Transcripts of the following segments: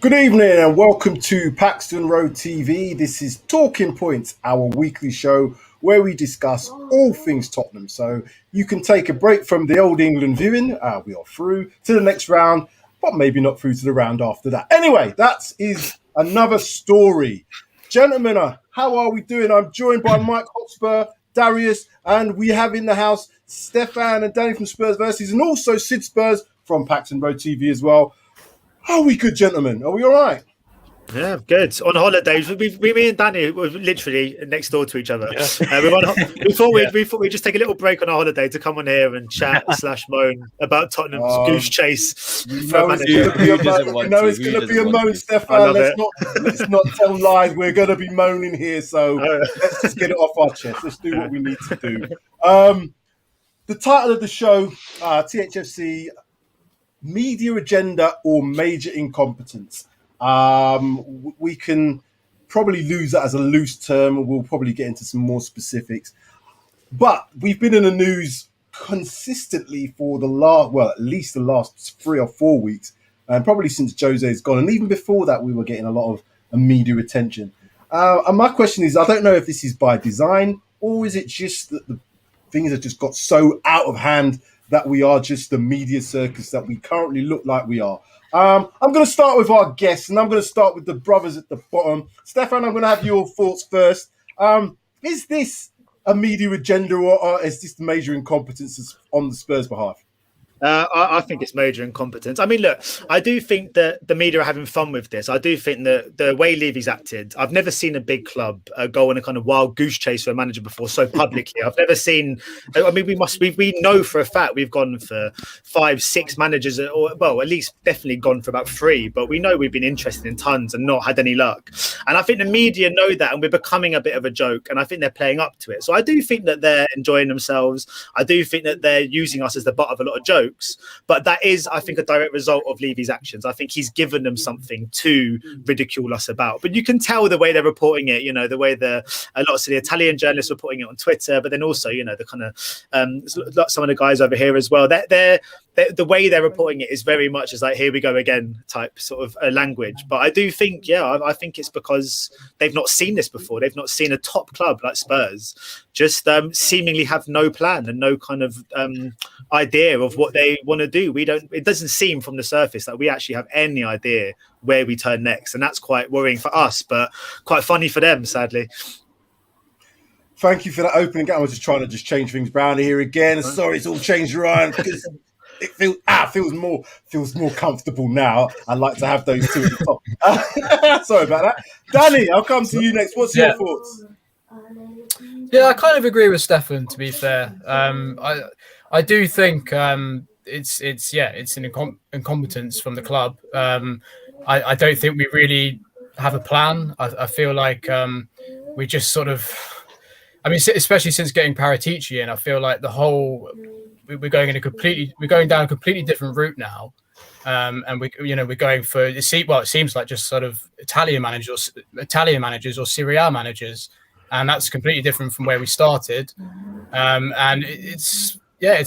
Good evening and welcome to Paxton Road TV. This is Talking Points, our weekly show where we discuss all things Tottenham. So you can take a break from the old England viewing. We are through to the next round, but maybe not through to the round after that. Anyway, that is another story. Gentlemen, how are we doing? I'm joined by Mike-Hotspur, Darius, and we have in the house Stefan and Danny from Spurs Versus, and also Sid Spurs from Paxton Road TV as well. Are we good, gentlemen? Are we all right? Yeah, good. On holidays, me and Danny were literally next door to each other. Yeah. We thought we'd just take a little break on our holiday to come on here and chat / moan about Tottenham's goose chase. We know it's going to be a moan, Stefan. Let's not tell lies. We're going to be moaning here, so let's just get it off our chest. Let's do what we need to do. The title of the show, THFC, Media Agenda or Major Incompetence. We can probably lose that as a loose term. We'll probably get into some more specifics. But we've been in the news consistently for at least the last 3 or 4 weeks, and probably since Jose's gone. And even before that, we were getting a lot of media attention. And my question is, I don't know if this is by design or is it just that the things have just got so out of hand that we are just the media circus that we currently look like we are. I'm going to start with our guests, and I'm going to start with the brothers at the bottom. Stefan, I'm going to have your thoughts first. Is this a media agenda, or is this the major incompetence on the Spurs' behalf? I think it's major incompetence. I mean, look, I do think that the media are having fun with this. I do think that the way Levy's acted, I've never seen a big club go on a kind of wild goose chase for a manager before so publicly. I've never seen. I mean, we know for a fact we've gone for 5, 6 managers, or well, at least definitely gone for about 3. But we know we've been interested in tons and not had any luck. And I think the media know that, and we're becoming a bit of a joke. And I think they're playing up to it. So I do think that they're enjoying themselves. I do think that they're using us as the butt of a lot of jokes. But that is, I think, a direct result of Levy's actions. I think he's given them something to ridicule us about. But you can tell the way they're reporting it, the way a lot of the Italian journalists were putting it on Twitter, but then also, the kind of some of the guys over here as well. The way they're reporting it is very much as like, here we go again type sort of language. But I do think, I think it's because they've not seen this before. They've not seen a top club like Spurs just seemingly have no plan and no kind of idea of what they want to do. It doesn't seem from the surface that we actually have any idea where we turn next. And that's quite worrying for us, but quite funny for them, sadly. Thank you for that opening. I was just trying to change things around here again. Sorry, it's all changed around because it feels more comfortable now. I'd like to have those two at the top. Sorry about that. Danny, I'll come to you next. What's your thoughts? Yeah, I kind of agree with Stefan, to be fair. I do think it's an incompetence from the club. I don't think we really have a plan. I feel like we just sort of, I mean, especially since getting Paratici in, I feel like we're going down a completely different route now. And we're going for it seems like just sort of Italian managers or Serie A managers, and that's completely different from where we started. And it's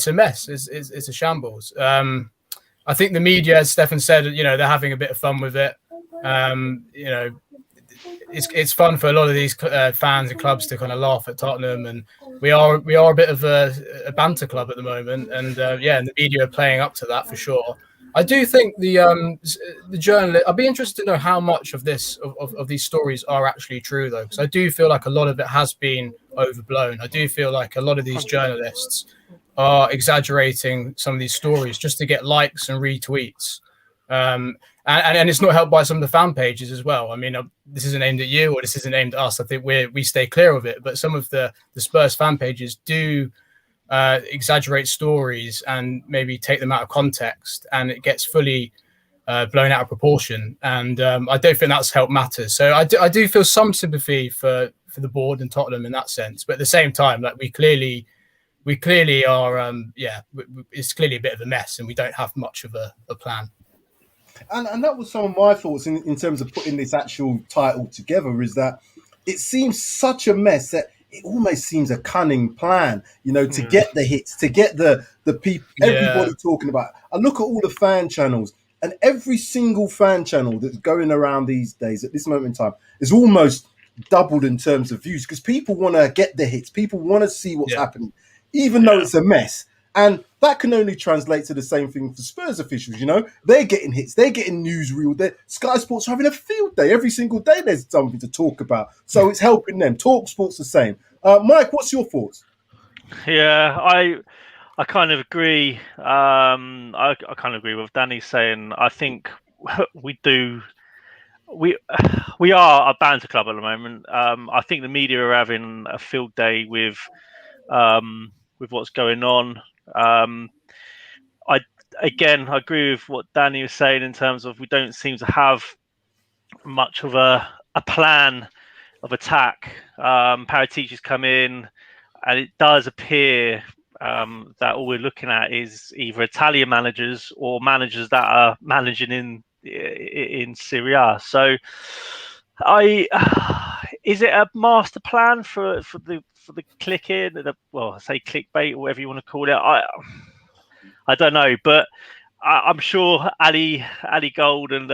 a mess. It's a shambles. I think the media, as Stefan said, they're having a bit of fun with it. It's fun for a lot of these fans and clubs to kind of laugh at Tottenham, and we are a bit of a banter club at the moment, and the media are playing up to that for sure. I do think the journalist. I'd be interested to know how much of these stories are actually true, though, because I do feel like a lot of it has been overblown. I do feel like a lot of these journalists are exaggerating some of these stories just to get likes and retweets. And it's not helped by some of the fan pages as well. I mean, this isn't aimed at you or this isn't aimed at us. I think we stay clear of it. But some of the Spurs fan pages do exaggerate stories and maybe take them out of context, and it gets fully blown out of proportion. And I don't think that's helped matters. So I do feel some sympathy for the board and Tottenham in that sense. But at the same time, like we clearly are, it's clearly a bit of a mess, and we don't have much of a plan. And that was some of my thoughts in terms of putting this actual title together, is that it seems such a mess that it almost seems a cunning plan, to get the hits, to get the people, everybody talking about it. I look at all the fan channels. And every single fan channel that's going around these days at this moment in time is almost doubled in terms of views because people want to get the hits. People want to see what's happening, even though it's a mess. And that can only translate to the same thing for Spurs officials. You know, they're getting hits, they're getting newsreel. Sky Sports are having a field day every single day. There's something to talk about, so it's helping them. Talk Sports the same. Mike, what's your thoughts? Yeah, I kind of agree. I kind of agree with Danny saying. I think we are a banter club at the moment. I think the media are having a field day with what's going on. I agree with what Danny was saying in terms of we don't seem to have much of a plan of attack. Paraticis come in, and it does appear that all we're looking at is either Italian managers or managers that are managing in Serie A. So, is it a master plan for the click-in? I say clickbait or whatever you want to call it. I don't know, but I'm sure Ali Gold and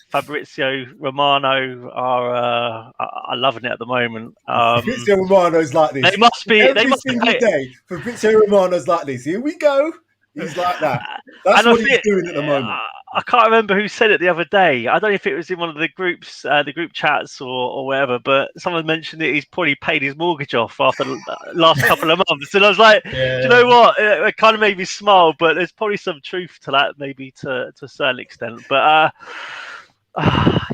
Fabrizio Romano are loving it at the moment. Fabrizio Romano's like this. They must be every single day. Fabrizio Romano's like this. Here we go. He's like that. That's what he's doing at the moment. I can't remember who said it the other day. I don't know if it was in one of the groups, the group chats or whatever, but someone mentioned that he's probably paid his mortgage off after the last couple of months. And I was like, do you know what? It kind of made me smile, but there's probably some truth to that, maybe to a certain extent. But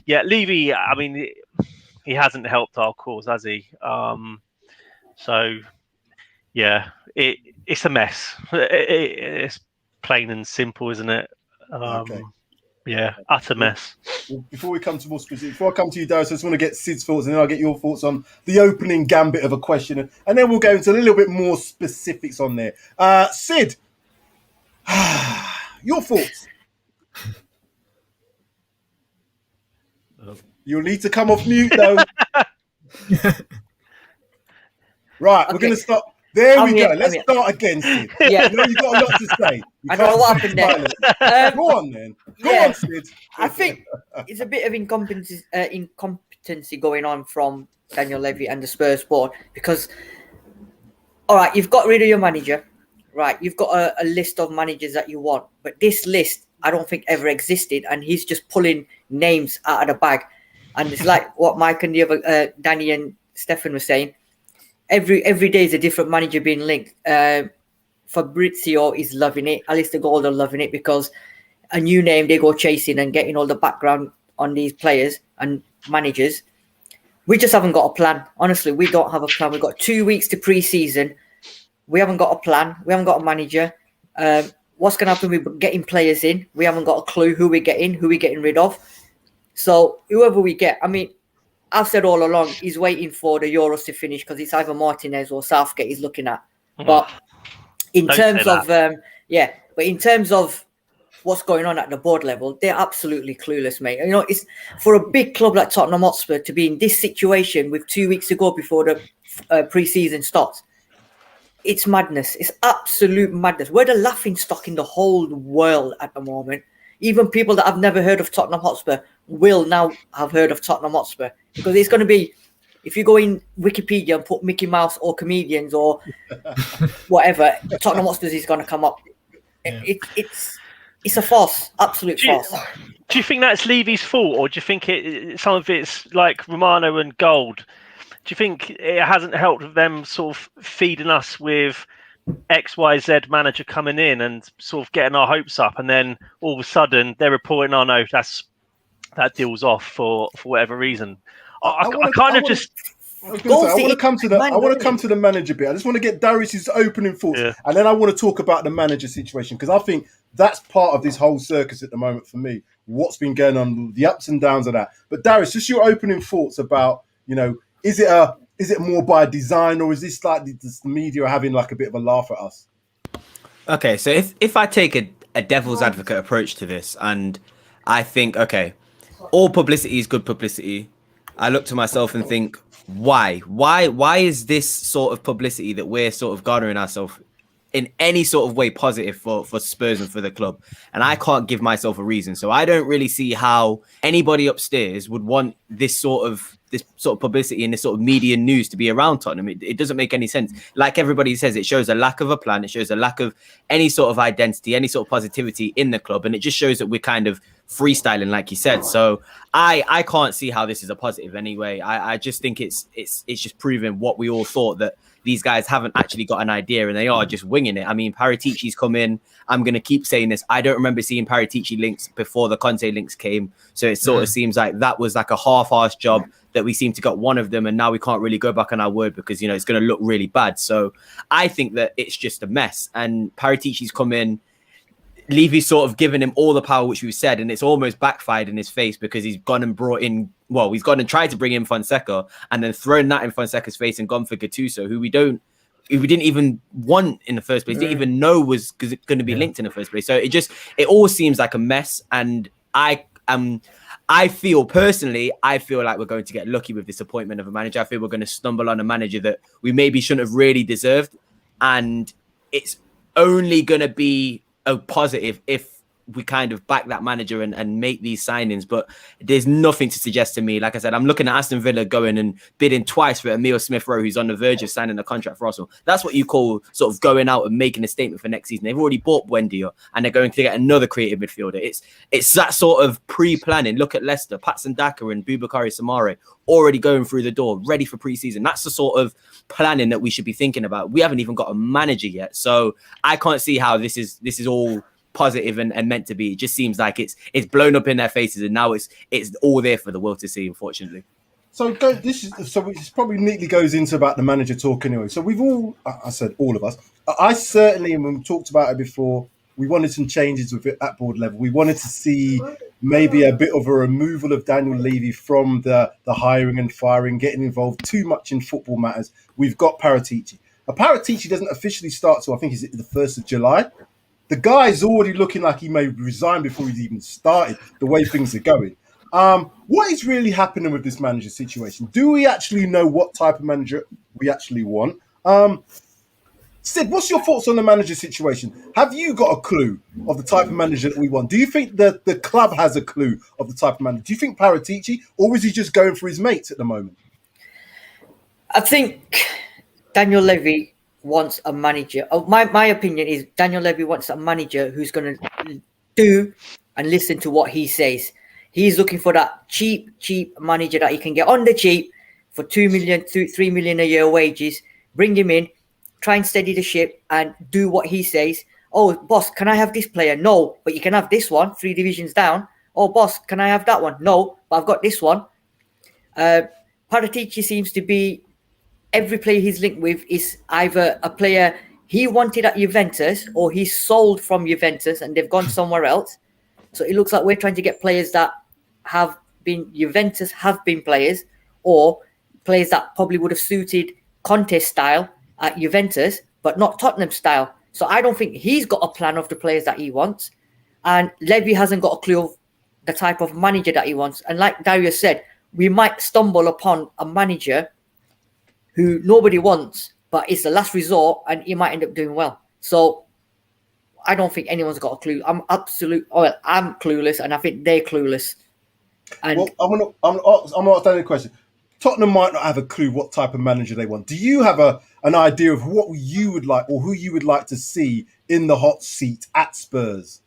Levy, I mean, he hasn't helped our cause, has he? So, yeah, it's a mess. It's plain and simple, isn't it? Okay. Yeah, utter mess. Well, before we come to more specific, before I come to you, Darius, I just want to get Sid's thoughts, and then I'll get your thoughts on the opening gambit of a question, and then we'll go into a little bit more specifics on there. Sid, your thoughts? You'll need to come off mute, though. Right, we're going to start. There we go. Let's start again, Sid. Yeah. You know, you've got a lot to say. I don't know what happened there. Go on, then. Go on, Sid. I think it's a bit of incompetency going on from Daniel Levy and the Spurs board because, all right, you've got rid of your manager, right? You've got a list of managers that you want, but this list I don't think ever existed, and he's just pulling names out of the bag. And it's like what Mike and the other Danny and Stefan were saying. Every day is a different manager being linked. Fabrizio is loving it. Alistair Gold are loving it because a new name they go chasing and getting all the background on these players and managers. We just haven't got a plan. Honestly, we don't have a plan. We've got 2 weeks to pre-season. We haven't got a plan. We haven't got a manager. What's going to happen with getting players in? We haven't got a clue who we're getting rid of. So whoever we get, I mean, I've said all along, he's waiting for the Euros to finish because it's either Martinez or Southgate he's looking at. But in terms of what's going on at the board level, they're absolutely clueless, mate. You know, it's for a big club like Tottenham Hotspur to be in this situation with 2 weeks to go before the pre-season starts. It's madness. It's absolute madness. We're the laughing stock in the whole world at the moment. Even people that have never heard of Tottenham Hotspur will now have heard of Tottenham Hotspur because it's going to be, if you go in Wikipedia and put Mickey Mouse or comedians or whatever, Tottenham Hotspur is going to come up. Yeah. It's a farce, absolute farce. Do you think that's Levy's fault, or do you think some of it's like Romano and Gold? Do you think it hasn't helped them sort of feeding us with XYZ manager coming in and sort of getting our hopes up, and then all of a sudden they're reporting, "Oh no, that deal's off for whatever reason." I want to come to the manager bit. I just want to get Darius's opening thoughts, and then I want to talk about the manager situation because I think that's part of this whole circus at the moment for me. What's been going on, the ups and downs of that. But Darius, just your opening thoughts about, you know, is it more by design, or is this like the media having like a bit of a laugh at us? Okay, so if I take a devil's advocate approach to this, and I think, okay, all publicity is good publicity, I look to myself and think, why is this sort of publicity that we're sort of garnering ourselves in any sort of way positive for Spurs and for the club. And I can't give myself a reason. So I don't really see how anybody upstairs would want this sort of publicity and this sort of media news to be around Tottenham. It doesn't make any sense. Like everybody says, it shows a lack of a plan. It shows a lack of any sort of identity, any sort of positivity in the club. And it just shows that we're kind of freestyling, like you said. So I can't see how this is a positive anyway. I just think it's just proving what we all thought, that these guys haven't actually got an idea and they are just winging it. I mean, Paratici's come in. I'm going to keep saying this. I don't remember seeing Paratici links before the Conte links came. So it sort of seems like that was like a half-assed job, that we seem to got one of them. And now we can't really go back on our word because, it's going to look really bad. So I think that it's just a mess. And Paratici's come in. Levy's sort of given him all the power, which we've said, and it's almost backfired in his face because he's gone and brought in, he's gone and tried to bring in Fonseca and then thrown that in Fonseca's face and gone for Gattuso, who we didn't even want in the first place, didn't even know was going to be linked in the first place. So it all seems like a mess. And I feel personally, like we're going to get lucky with this appointment of a manager. I feel we're going to stumble on a manager that we maybe shouldn't have really deserved. And it's only going to be a positive if we kind of back that manager and make these signings. But there's nothing to suggest to me. Like I said, I'm looking at Aston Villa going and bidding twice for Emile Smith-Rowe, who's on the verge of signing a contract for Arsenal. That's what you call sort of going out and making a statement for next season. They've already bought Buendia and they're going to get another creative midfielder. It's that sort of pre-planning. Look at Leicester, Patson Daka and Boubakary Samare already going through the door, ready for pre-season. That's the sort of planning that we should be thinking about. We haven't even got a manager yet. So I can't see how this is all positive and meant to be. It just seems like it's blown up in their faces, and now it's all there for the world to see, unfortunately. So this probably neatly goes into about the manager talk anyway. So we've all, I said all of us, I certainly, and we've talked about it before, we wanted some changes with it at board level. We wanted to see maybe a bit of a removal of Daniel Levy from the hiring and firing, getting involved too much in football matters. We've got Paratici. Paratici doesn't officially start till I think it's the 1st of July. The guy's already looking like he may resign before he's even started, the way things are going. What is really happening with this manager situation? Do we actually know what type of manager we actually want? Sid, what's your thoughts on the manager situation? Have you got a clue of the type of manager that we want? Do you think that the club has a clue of the type of manager? Do you think Paratici, or is he just going for his mates at the moment? I think Daniel Levy wants a manager. My opinion is Daniel Levy wants a manager who's going to do and listen to what he says. He's looking for that cheap manager that he can get on the cheap for 2 million, 3 million a year wages. Bring him in, try and steady the ship and do what he says. Oh, boss, can I have this player? No, but you can have this one, 3 divisions down. Oh, boss, can I have that one? No, but I've got this one. Paratici seems to be, every player he's linked with is either a player he wanted at Juventus or he's sold from Juventus and they've gone somewhere else. So it looks like we're trying to get players that have been Juventus, have been players, or players that probably would have suited Conte's style at Juventus, but not Tottenham style. So I don't think he's got a plan of the players that he wants. And Levy hasn't got a clue of the type of manager that he wants. And like Darius said, we might stumble upon a manager who nobody wants, but it's the last resort and he might end up doing well. So I don't think anyone's got a clue. I'm clueless, and I think they're clueless. And well, I'm gonna ask Daniel a question. Tottenham might not have a clue what type of manager they want. Do you have an idea of what you would like, or who you would like to see in the hot seat at Spurs?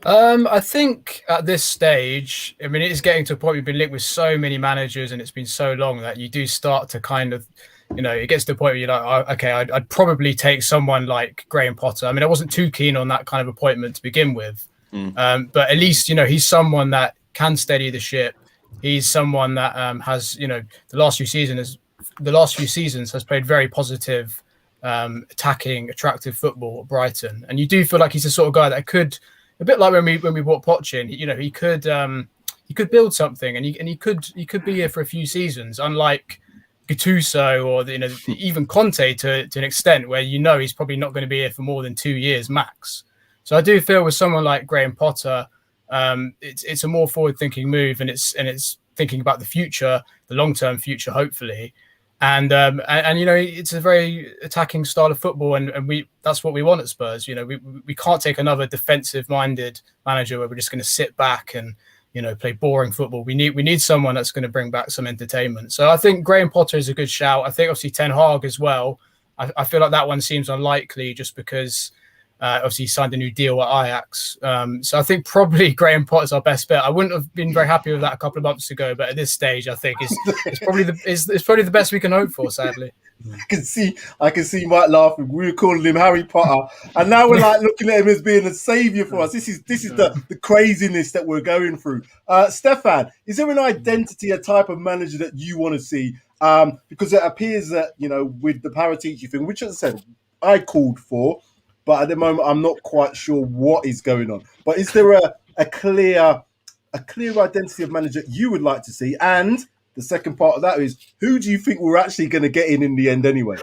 I think at this stage, I mean, it is getting to a point we've been linked with so many managers and it's been so long that you do start to kind of, it gets to the point where you're like, oh, okay, I'd probably take someone like Graham Potter. I mean, I wasn't too keen on that kind of appointment to begin with. But at least, he's someone that can steady the ship. He's someone that has, the last few seasons has played very positive, attacking, attractive football at Brighton. And you do feel like he's the sort of guy that could, a bit like when we brought Poch in, he could build something, and he could be here for a few seasons, unlike Gattuso or even Conte to an extent where he's probably not going to be here for more than 2 years max. So I do feel with someone like Graham Potter, it's a more forward-thinking move, and it's thinking about the future, the long-term future, hopefully. And you know, it's a very attacking style of football, and that's what we want at Spurs. You know, we can't take another defensive-minded manager where we're just going to sit back and, you know, play boring football. We need someone that's going to bring back some entertainment. So I think Graham Potter is a good shout. I think obviously Ten Hag as well. I feel like that one seems unlikely just because obviously he signed a new deal at Ajax. So I think probably Graham Potter's our best bet. I wouldn't have been very happy with that a couple of months ago, but at this stage, I think it's probably the best we can hope for, sadly. I can see Mike laughing. We were calling him Harry Potter, and now we're like looking at him as being a savior for us. This is the craziness that we're going through. Stefan, is there an identity, a type of manager that you want to see? Because it appears that, you know, with the Paratici thing, which, as I said, I called for, but at the moment I'm not quite sure what is going on. But is there a clear identity of manager you would like to see? And the second part of that is, who do you think we're actually going to get in the end anyway?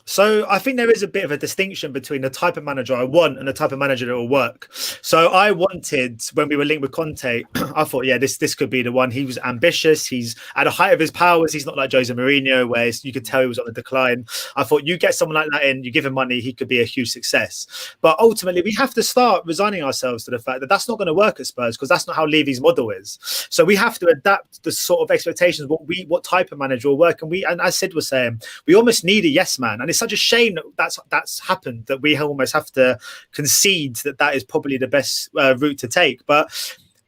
So I think there is a bit of a distinction between the type of manager I want and the type of manager that will work. So I wanted, when we were linked with Conte, I thought, yeah, this could be the one. He was ambitious. He's at the height of his powers. He's not like Jose Mourinho, where you could tell he was on the decline. I thought, you get someone like that in, you give him money, he could be a huge success. But ultimately, we have to start resigning ourselves to the fact that that's not going to work at Spurs, because that's not how Levy's model is. So we have to adapt the sort of expectations, what type of manager will work. And as Sid was saying, we almost need a yes man. And it's such a shame that that's happened, that we almost have to concede that is probably the best route to take. But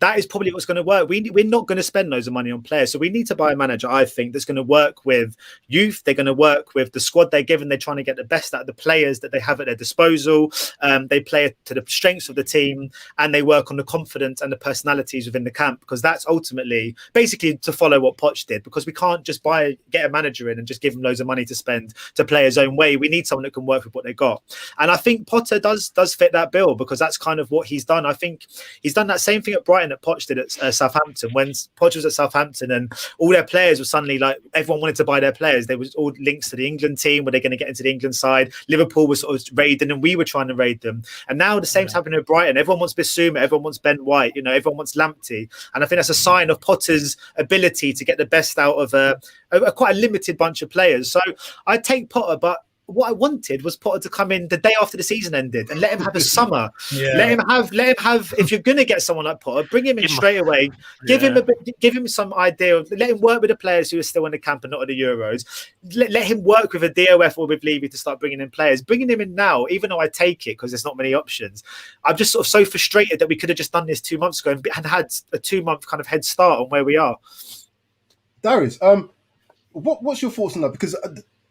that is probably what's going to work. We're not going to spend loads of money on players. So we need to buy a manager, I think, that's going to work with youth. They're going to work with the squad they're given. They're trying to get the best out of the players that they have at their disposal. They play to the strengths of the team, and they work on the confidence and the personalities within the camp, because that's ultimately basically to follow what Poch did, because we can't just get a manager in and just give him loads of money to spend to play his own way. We need someone that can work with what they got. And I think Potter does fit that bill, because that's kind of what he's done. I think he's done that same thing at Brighton that Poch did at Southampton. When Poch was at Southampton and all their players were suddenly like, everyone wanted to buy their players. There was all links to the England team. Were they going to get into the England side? Liverpool was sort of raiding, and we were trying to raid them. And now the same's happening with Brighton. Everyone wants Bissouma. Everyone wants Ben White. You know, everyone wants Lamptey. And I think that's a sign of Potter's ability to get the best out of a quite a limited bunch of players. So I take Potter, but what I wanted was Potter to come in the day after the season ended and let him have a summer. Let him have. If you're going to get someone like Potter, bring him in straight away. Give him some idea. Let him work with the players who are still in the camp and not at the Euros. Let him work with a DOF or with Levy to start bringing in players. Bringing him in now, even though I take it because there's not many options, I'm just sort of so frustrated that we could have just done this 2 months ago and had a 2-month kind of head start on where we are. Darius, what's your thoughts on that? Because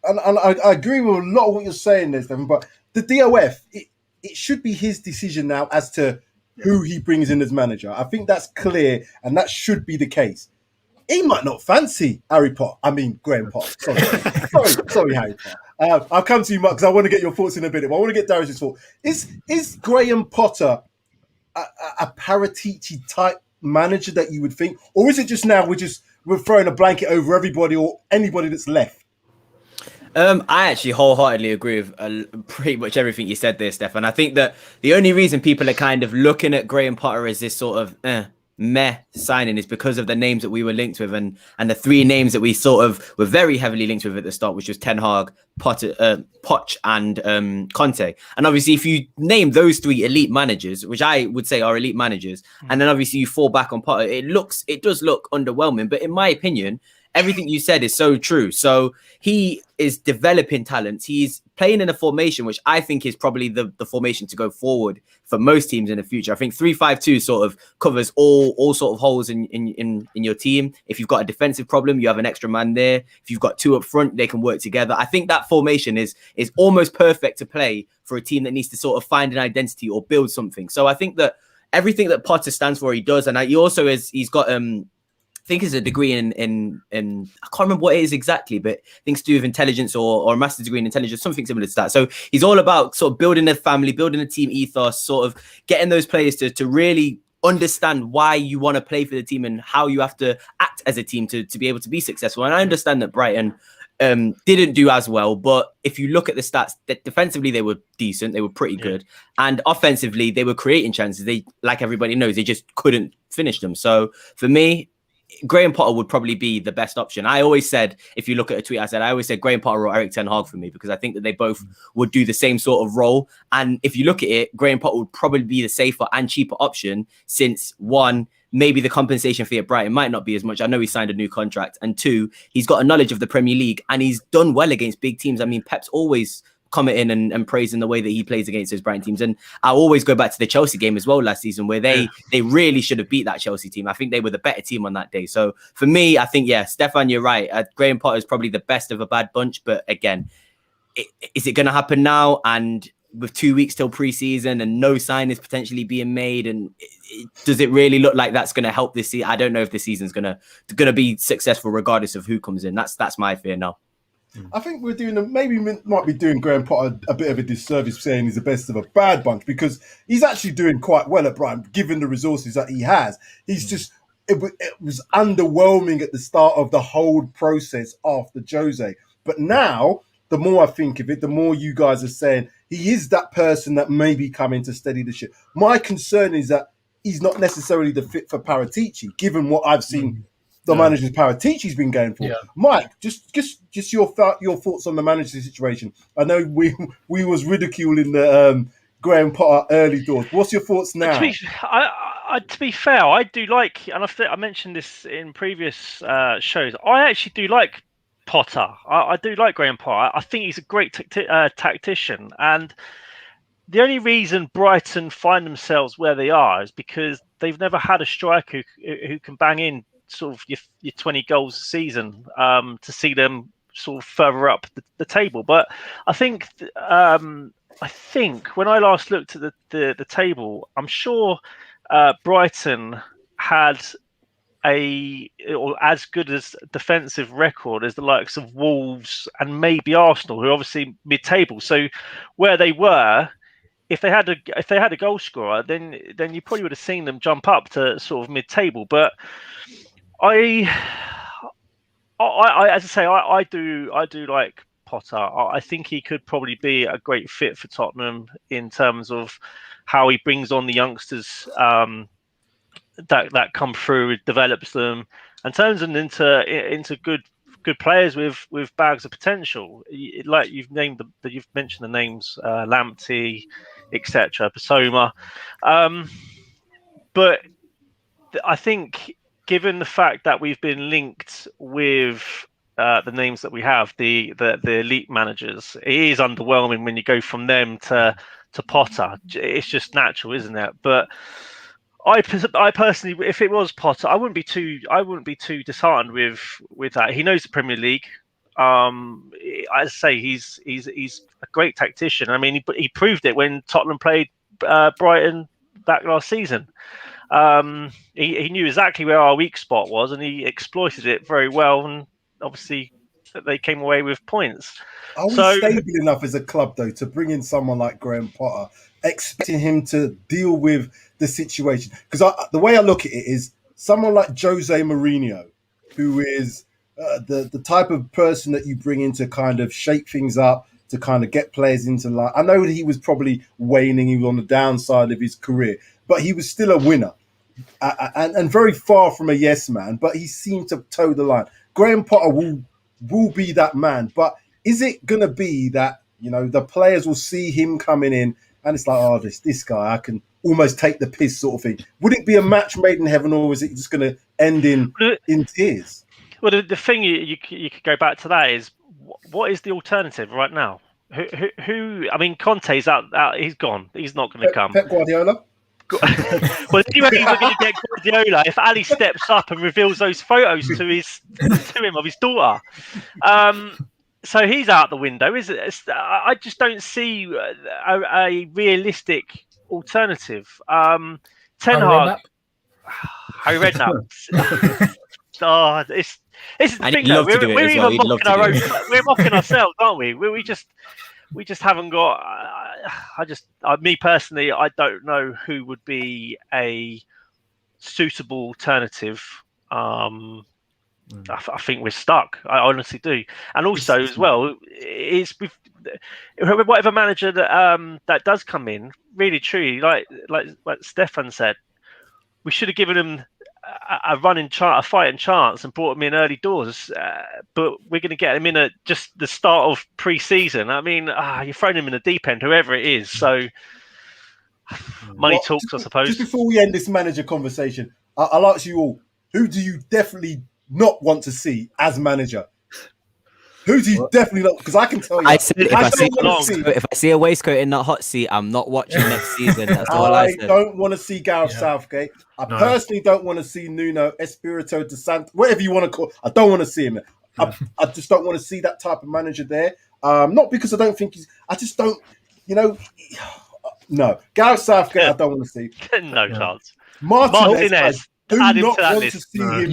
And I agree with a lot of what you're saying there, Stephen, but the DOF, it should be his decision now as to who he brings in as manager. I think that's clear, and that should be the case. He might not fancy Graham Potter. Sorry, Harry Potter. I'll come to you, Mark, because I want to get your thoughts in a bit. I want to get Darius' thoughts. Is Graham Potter a Paratici type manager that you would think? Or is it just now we're throwing a blanket over everybody or anybody that's left? I actually wholeheartedly agree with pretty much everything you said there, Stefan. I think that the only reason people are kind of looking at Graham Potter as this sort of meh signing is because of the names that we were linked with, and the 3 names that we sort of were very heavily linked with at the start, which was Ten Hag, Potter, Poch, and Conte. And obviously, if you name those 3 elite managers, which I would say are elite managers, and then obviously you fall back on Potter, it does look underwhelming. But in my opinion, everything you said is so true. So he is developing talents. He's playing in a formation which I think is probably the formation to go forward for most teams in the future. I think 3-5-2 sort of covers all sort of holes in your team. If you've got a defensive problem, you have an extra man there. If you've got 2 up front, they can work together. I think that formation is almost perfect to play for a team that needs to sort of find an identity or build something. So I think that everything that Potter stands for, he does. And he also he's got I think it's a degree in I can't remember what it is exactly, but I think it's to do with intelligence or a master's degree in intelligence, something similar to that. So he's all about sort of building a family, building a team ethos, sort of getting those players to really understand why you want to play for the team and how you have to act as a team to be able to be successful. And I understand that Brighton didn't do as well, but if you look at the stats, defensively they were decent, they were pretty good, and offensively they were creating chances. They, like everybody knows, they just couldn't finish them. So for me, Graham Potter would probably be the best option. I always said, if you look at a tweet, I always said Graham Potter or Erik ten Hag for me, because I think that they both would do the same sort of role. And if you look at it, Graham Potter would probably be the safer and cheaper option, since one, maybe the compensation fee at Brighton might not be as much. I know he signed a new contract. And two, he's got a knowledge of the Premier League and he's done well against big teams. I mean, Pep's always commenting and praising the way that he plays against those Brighton teams. And I always go back to the Chelsea game as well last season, where they really should have beat that Chelsea team. I think they were the better team on that day. So for me, I think, yeah, Stefan, you're right. Graham Potter is probably the best of a bad bunch. But again, is it going to happen now? And with 2 weeks till pre-season and no sign is potentially being made, and does it really look like that's going to help this season? I don't know if the season's going to be successful regardless of who comes in. That's my fear now. I think we're might be doing Graham Potter a bit of a disservice saying he's the best of a bad bunch, because he's actually doing quite well at Brighton, given the resources that he has. He's just, it was underwhelming at the start of the whole process after Jose. But now, the more I think of it, the more you guys are saying he is that person that may be coming to steady the ship. My concern is that he's not necessarily the fit for Paratici, given what I've seen the manager's Paratici's been going for. Mike, just your thoughts on the manager's situation. I know we was ridiculing the Graham Potter early doors. What's your thoughts now? To be fair, I do like, and I mentioned this in previous shows, I actually do like Potter. I do like Graham Potter. I think he's a great tactician. And the only reason Brighton find themselves where they are is because they've never had a striker who can bang in sort of your 20 goals a season to see them sort of further up the table. But I think when I last looked at the table, I'm sure Brighton had or as good as defensive record as the likes of Wolves and maybe Arsenal, who are obviously mid-table. So where they were, if they had a goal scorer, then you probably would have seen them jump up to sort of mid-table. But I as I say, I do like Potter. I think he could probably be a great fit for Tottenham in terms of how he brings on the youngsters that come through, develops them, and turns them into good players with bags of potential. Like you've mentioned the names Lamptey, etc., Basoma. But I think, given the fact that we've been linked with the names that we have, the elite managers, it is underwhelming when you go from them to Potter. It's just natural, isn't it? But I personally, if it was Potter, I wouldn't be too disheartened with that. He knows the Premier League. As I say, he's a great tactician. I mean, he proved it when Tottenham played Brighton back last season. He knew exactly where our weak spot was, and he exploited it very well. And obviously, they came away with points. Are we stable enough as a club, though, to bring in someone like Graham Potter, expecting him to deal with the situation? Because the way I look at it is someone like Jose Mourinho, who is the type of person that you bring in to kind of shake things up, to kind of get players into line. I know that he was probably waning, he was on the downside of his career, but he was still a winner and very far from a yes man, but he seemed to toe the line. Graham Potter will be that man, but is it going to be that, the players will see him coming in and it's like, oh, this guy, I can almost take the piss sort of thing? Would it be a match made in heaven, or is it just going to end in tears? Well, the thing you could go back to that is, what is the alternative right now? Who? I mean, Conte's out. He's gone. He's not going to come. Pep Guardiola. Well, anyway, we're going to get Guardiola if Ali steps up and reveals those photos to him of his daughter. So he's out the window. I just don't see a realistic alternative. Ten Hag, Harry Redknapp. Oh, this is the thing, though. We're even we're mocking ourselves, aren't we? We just haven't got. Me personally, I don't know who would be a suitable alternative. I think we're stuck. I honestly do. And also, as well, is whatever manager that does come in, really truly, like Stefan said, we should have given him a fighting chance and brought him in early doors. But we're going to get him in at just the start of pre-season. I mean, you're throwing him in the deep end, whoever it is. So money talks, I suppose. Just before we end this manager conversation, I'll ask you all, who do you definitely not want to see as manager? Who do you definitely not? Because I can tell you, if I see a waistcoat in that hot seat, I'm not watching next season. That's all I said. Don't want to see Gareth Southgate. I personally don't want to see Nuno Espirito de Santo, whatever you want to call. I don't want to see him. I just don't want to see that type of manager there. Not because I don't think I just don't. No, Gareth Southgate. I don't want to see. No chance. Martinez. Do not want to see him.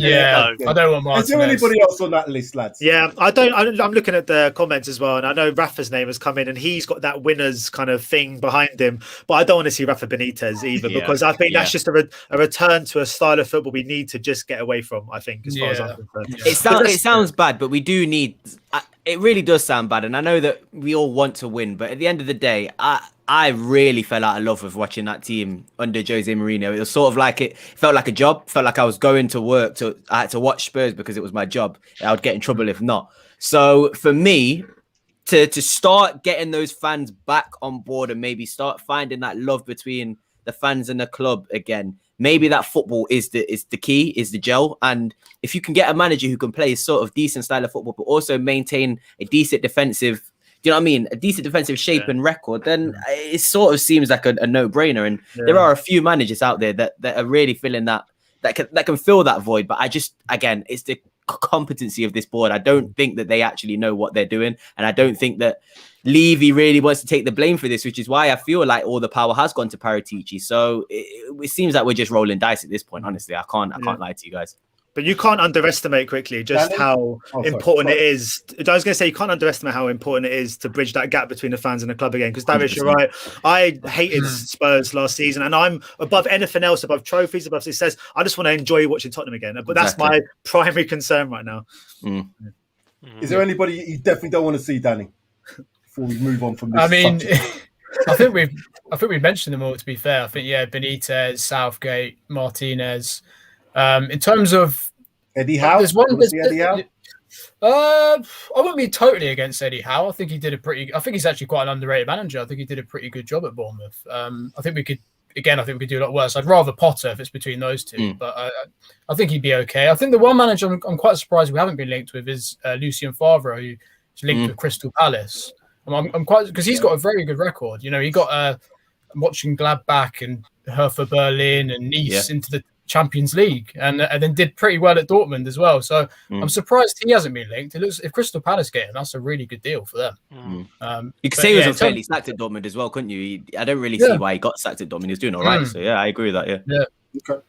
I don't want Martinez. Is there anybody else on that list, lads? Yeah, I don't. I'm looking at the comments as well, and I know Rafa's name has come in, and he's got that winners kind of thing behind him. But I don't want to see Rafa Benitez either, because I think that's just a return to a style of football we need to just get away from. I think, as far as I'm concerned. It sounds bad, but we do need. It really does sound bad, and I know that we all want to win, but at the end of the day, I really fell out of love with watching that team under Jose Mourinho. It was sort of like it felt like a job. Felt like I was going to work. I had to watch Spurs because it was my job. I would get in trouble if not. So for me, to start getting those fans back on board and maybe start finding that love between the fans and the club again, maybe that football is the key, is the gel. And if you can get a manager who can play a sort of decent style of football, but also maintain a decent defensive, do you know what I mean? A decent defensive shape and record, then it sort of seems like a no-brainer. And there are a few managers out there that are really filling that can fill that void. But again, it's the competency of this board. I don't think that they actually know what they're doing. And I don't think that Levy really wants to take the blame for this, which is why I feel like all the power has gone to Paratici. So it seems like we're just rolling dice at this point. Honestly, I can't lie to you guys. But you can't underestimate quickly just how important it is. I was going to say, you can't underestimate how important it is to bridge that gap between the fans and the club again. Because Darius, you're right. I hated Spurs last season, and I'm above anything else, above trophies, above success. I just want to enjoy watching Tottenham again. But that's my primary concern right now. Is there anybody you definitely don't want to see, Danny? Before we move on from this. I mean, I think we've mentioned them all. To be fair, I think Benitez, Southgate, Martinez. In terms of Eddie Howe, Eddie Howe? I wouldn't be totally against Eddie Howe. I think he's actually quite an underrated manager. I think he did a pretty good job at Bournemouth. I think we could do a lot worse. I'd rather Potter if it's between those two, but I think he'd be okay. I think the one manager I'm quite surprised we haven't been linked with is Lucien Favre, who's linked with Crystal Palace. I'm quite, because he's got a very good record. You know, he got watching Gladbach and Hertha Berlin and Nice into the Champions League, and then did pretty well at Dortmund as well. So I'm surprised he hasn't been linked. It looks, if Crystal Palace get him, that's a really good deal for them. You could say he was unfairly sacked at Dortmund as well, couldn't you? I don't really see why he got sacked at Dortmund. He was doing all right. So I agree with that. Yeah. Okay.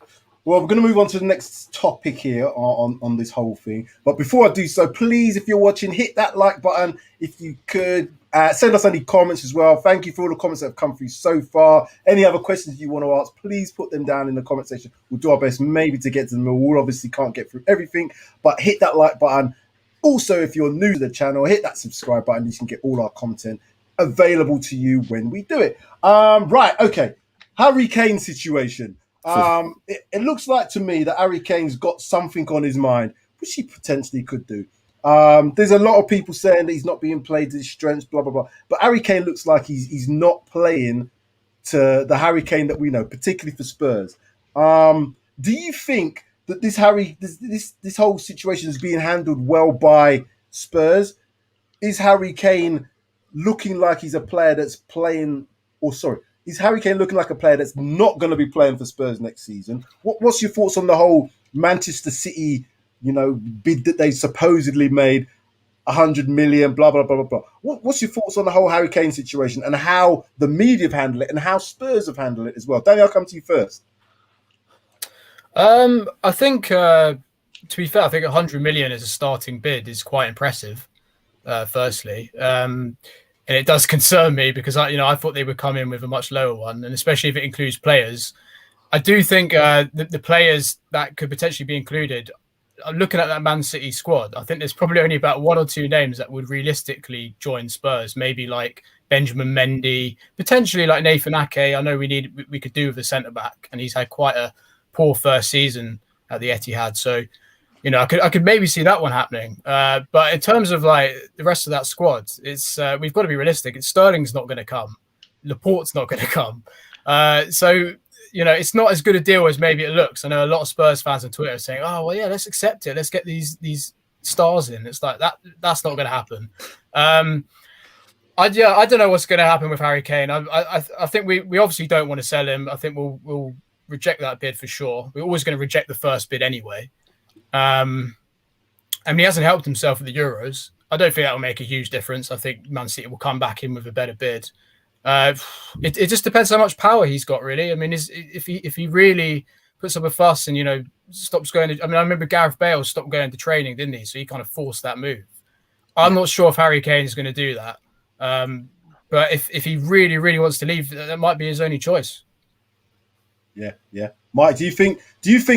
Well, we're going to move on to the next topic here on this whole thing. But before I do so, please, if you're watching, hit that like button. If you could, send us any comments as well. Thank you for all the comments that have come through so far. Any other questions you want to ask, please put them down in the comment section. We'll do our best maybe to get to them. We obviously can't get through everything, but hit that like button. Also, if you're new to the channel, hit that subscribe button. You can get all our content available to you when we do it. Right, okay. Harry Kane situation. It looks like to me that Harry Kane's got something on his mind, which he potentially could do. There's a lot of people saying that he's not being played to his strengths, blah, blah, blah. But Harry Kane looks like he's not playing to the Harry Kane that we know, particularly for Spurs. Do you think that this whole situation is being handled well by Spurs? Is Harry Kane looking like he's a player that's playing, is Harry Kane looking like a player that's not going to be playing for Spurs next season? What's your thoughts on the whole Manchester City, bid that they supposedly made, 100 million, blah, blah, blah, blah, blah. What's your thoughts on the whole Harry Kane situation and how the media have handled it and how Spurs have handled it as well? Danny, I'll come to you first. I think, to be fair, I think 100 million as a starting bid is quite impressive, firstly. And it does concern me because I thought they would come in with a much lower one, and especially if it includes players. I do think the players that could potentially be included, looking at that Man City squad, I think there's probably only about one or two names that would realistically join Spurs. Maybe like Benjamin Mendy, potentially like Nathan Ake. I know we could do with a centre back, and he's had quite a poor first season at the Etihad. So, you know, I could maybe see that one happening. But in terms of like the rest of that squad, it's we've got to be realistic. Sterling's not going to come. Laporte's not going to come. So, you know, it's not as good a deal as maybe it looks. I know a lot of Spurs fans on Twitter are saying, "Oh, well, yeah, let's accept it. Let's get these stars in." It's like that's not going to happen. I don't know what's going to happen with Harry Kane. I think we obviously don't want to sell him. I think we'll reject that bid for sure. We're always going to reject the first bid anyway. I mean, he hasn't helped himself at the Euros. I don't think that will make a huge difference. I think Man City will come back in with a better bid. It just depends how much power he's got, really. I mean, if he really puts up a fuss and, you know, stops going to, I mean, I remember Gareth Bale stopped going to training, didn't he? So he kind of forced that move. I'm not sure if Harry Kane is going to do that. But if he really, really wants to leave, that might be his only choice. Yeah. Mike, do you think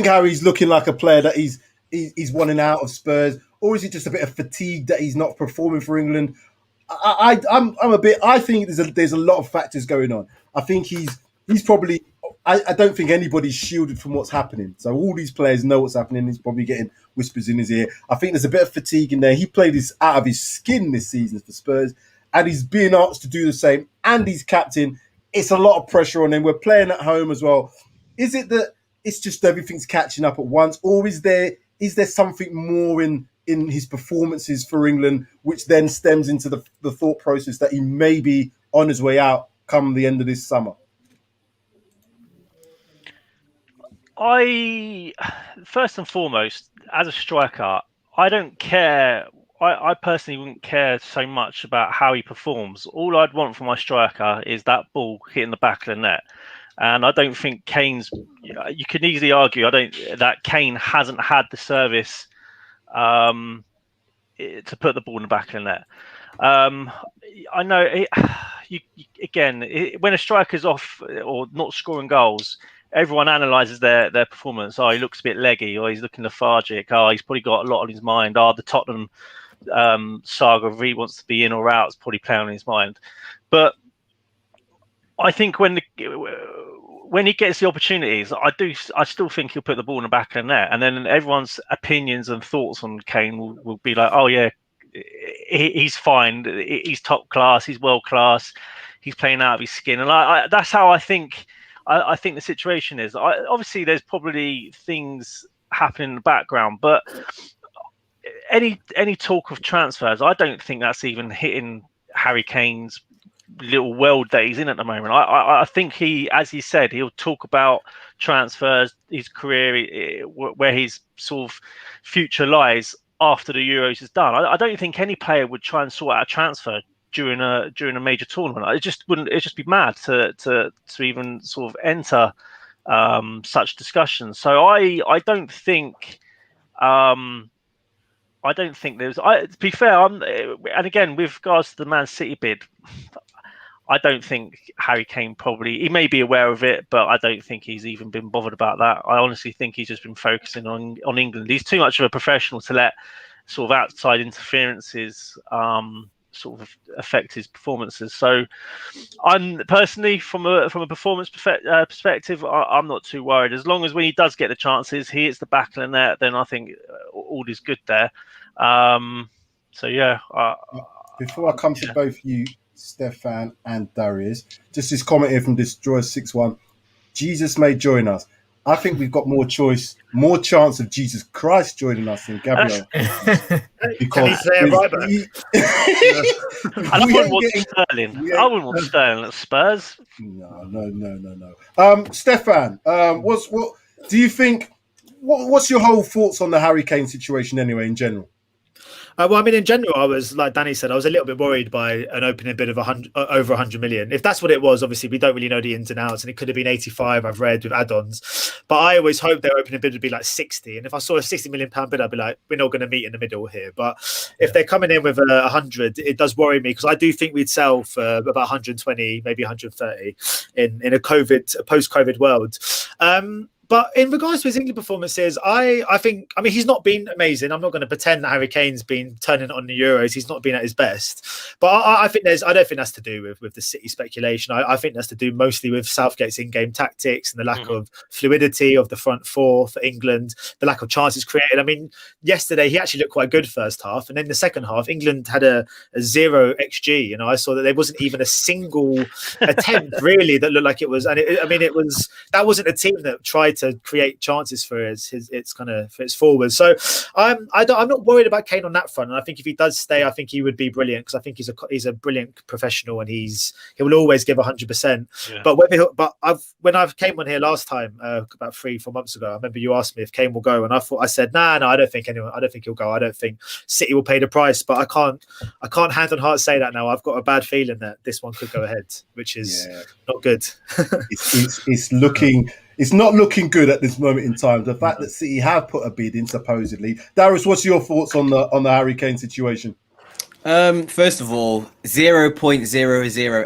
Harry's looking like a player that he's wanting out of Spurs, or is it just a bit of fatigue that he's not performing for England? I think there's a lot of factors going on. I think he's probably. I don't think anybody's shielded from what's happening. So all these players know what's happening. He's probably getting whispers in his ear. I think there's a bit of fatigue in there. He played this out of his skin this season for Spurs, and he's being asked to do the same. And he's captain. It's a lot of pressure on him. We're playing at home as well. Is it that it's just everything's catching up at once, or is there something more in his performances for England, which then stems into the thought process that he may be on his way out come the end of this summer? First and foremost, as a striker, I don't care. I personally wouldn't care so much about how he performs. All I'd want from my striker is that ball hitting the back of the net. And I don't think Kane's. You could easily argue that Kane hasn't had the service to put the ball in the back of the net. I know. When a striker's off or not scoring goals, everyone analyses their performance. Oh, he looks a bit leggy, or he's looking lethargic. Oh, he's probably got a lot on his mind. Oh, the Tottenham saga, if he wants to be in or out, is probably playing on his mind. But I think when he gets the opportunities, I still think he'll put the ball in the back of the net, and then everyone's opinions and thoughts on Kane will be like, oh yeah, he's fine, he's top class, he's world class, he's playing out of his skin, and that's how I think. I think the situation is. Obviously, there's probably things happening in the background, but any talk of transfers, I don't think that's even hitting Harry Kane's little world that he's in at the moment. I think he, as he said, he'll talk about transfers, his career, where his sort of future lies after the Euros is done. I don't think any player would try and sort out a transfer during a major tournament. It'd just be mad to even sort of enter such discussions. So I don't think. I don't think there's. To be fair, and again with regards to the Man City bid, I don't think Harry Kane he may be aware of it, but I don't think he's even been bothered about that. I honestly think he's just been focusing on England. He's too much of a professional to let sort of outside interferences sort of affect his performances. So I'm personally, from a performance perspective, I'm not too worried. As long as when he does get the chances, he hits the back of the net, then I think all is good there. So yeah. Before I come to both you, Stefan and Darius, just this comment here from Destroyer61. Jesus may join us. I think we've got more chance of Jesus Christ joining us than Gabriel. Because I wouldn't want Sterling. I wouldn't want Sterling at Spurs. No. Stefan, what do you think? What's your whole thoughts on the Harry Kane situation anyway, in general? Well, I mean, in general, I was, like Danny said, I was a little bit worried by an opening bid of over 100 million. If that's what it was, obviously, we don't really know the ins and outs, and it could have been 85, I've read, with add-ons. But I always hoped their opening bid would be like 60. And if I saw a 60 million pound bid, I'd be like, we're not going to meet in the middle here. But if they're coming in with 100, it does worry me, because I do think we'd sell for about 120, maybe 130 in a post-COVID world. But in regards to his England performances, I mean, he's not been amazing. I'm not going to pretend that Harry Kane's been turning on the Euros. He's not been at his best. But I don't think that's to do with the City speculation. I think that's to do mostly with Southgate's in-game tactics and the lack of fluidity of the front four for England, the lack of chances created. I mean, yesterday he actually looked quite good first half, and then the second half, England had a 0 XG. I saw that there wasn't even a single attempt really that looked like it was. And that wasn't a team that tried to create chances for its forwards. So I'm not worried about Kane on that front. And I think if he does stay, I think he would be brilliant, because I think he's a brilliant professional, and he will always give 100%. Yeah. But when I came on here last time about 3-4 months ago, I remember you asked me if Kane will go, and I said no, I don't think he'll go. I don't think City will pay the price, but I can't hand on heart say that now. I've got a bad feeling that this one could go ahead, which is not good. It's not looking good at this moment in time. The fact that City have put a bid in, supposedly. Darius, what's your thoughts on the Harry Kane situation? First of all, 0.00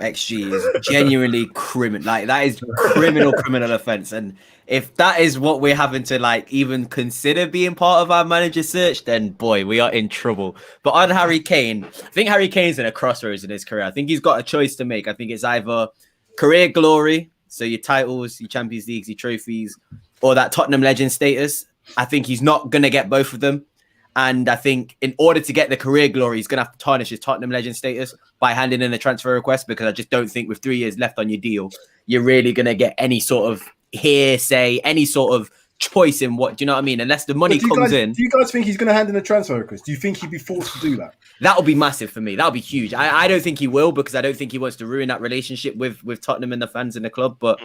XG is genuinely criminal. Like, that is criminal offense. And if that is what we're having to even consider being part of our manager search, then boy, we are in trouble. But on Harry Kane, I think Harry Kane's in a crossroads in his career. I think he's got a choice to make. I think it's either career glory, so your titles, your Champions Leagues, your trophies, or that Tottenham legend status. I think he's not going to get both of them. And I think in order to get the career glory, he's going to have to tarnish his Tottenham legend status by handing in a transfer request, because I just don't think with 3 years left on your deal, you're really going to get any sort of hearsay, any sort of choice in what, do you know what I mean? Unless the money comes in. Do you guys think he's going to hand in a transfer request? Do you think he'd be forced to do that? That would be massive for me. That would be huge. I don't think he will, because I don't think he wants to ruin that relationship with Tottenham and the fans in the club. But